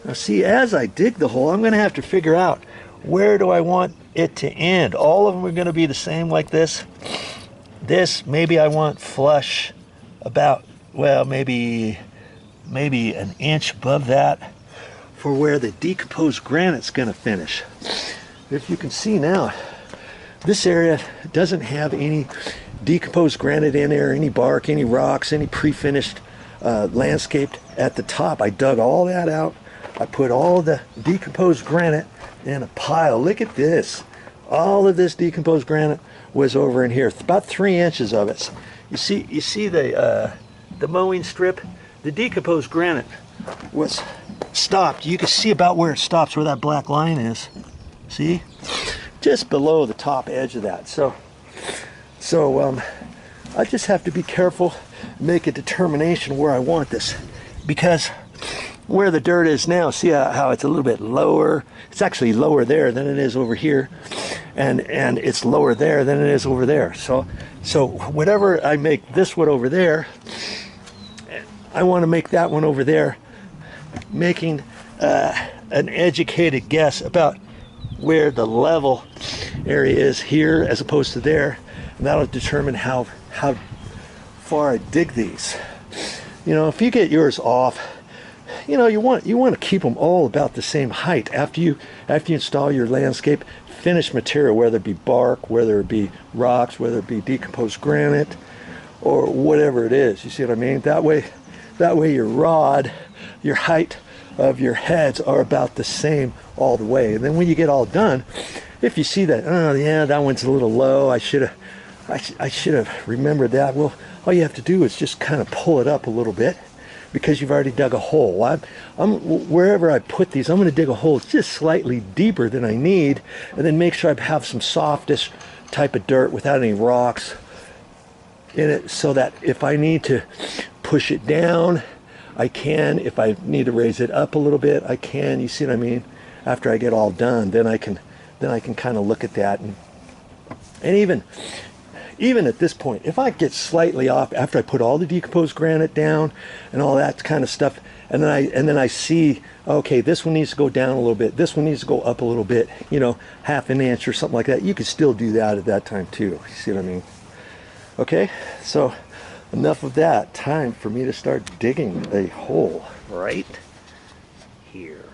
Now see, as I dig the hole, I'm going to have to figure out where do I want it to end. All of them are going to be the same like this. This, maybe I want flush about, well, maybe an inch above that for where the decomposed granite's going to finish. If you can see now, this area doesn't have any decomposed granite in there, any bark, any rocks, any pre-finished landscaped at the top. I dug all that out. I put all the decomposed granite in a pile. Look at this. All of this decomposed granite was over in here. About 3 inches of it. You see the mowing strip? The decomposed granite was stopped. You can see about where it stops, where that black line is. See? Just below the top edge of that. So I just have to be careful, make a determination where I want this, because where the dirt is now, see how it's a little bit lower. It's actually lower there than it is over here, and it's lower there than it is over there. So whatever I make this one over there, I want to make that one over there, making an educated guess about where the level area is here as opposed to there, and that'll determine how far I dig these. You know, if you get yours off, you know, you want to keep them all about the same height after you install your landscape finished material, whether it be bark, whether it be rocks, whether it be decomposed granite, or whatever it is. You see what I mean? That way your rod, your height of your heads are about the same all the way. And then when you get all done, if you see that, oh yeah, that one's a little low, I should have remembered that. Well, all you have to do is just kind of pull it up a little bit, because you've already dug a hole. Wherever I put these, I'm going to dig a hole just slightly deeper than I need, and then make sure I have some softish type of dirt without any rocks in it, so that if I need to push it down, I can. If I need to raise it up a little bit, I can. You see what I mean? After I get all done, then I can kind of look at that, and even at this point, if I get slightly off after I put all the decomposed granite down and all that kind of stuff, and then I see, okay, this one needs to go down a little bit, this one needs to go up a little bit, you know, half an inch or something like that, you can still do that at that time too. You see what I mean? Okay, so enough of that. Time for me to start digging a hole right here.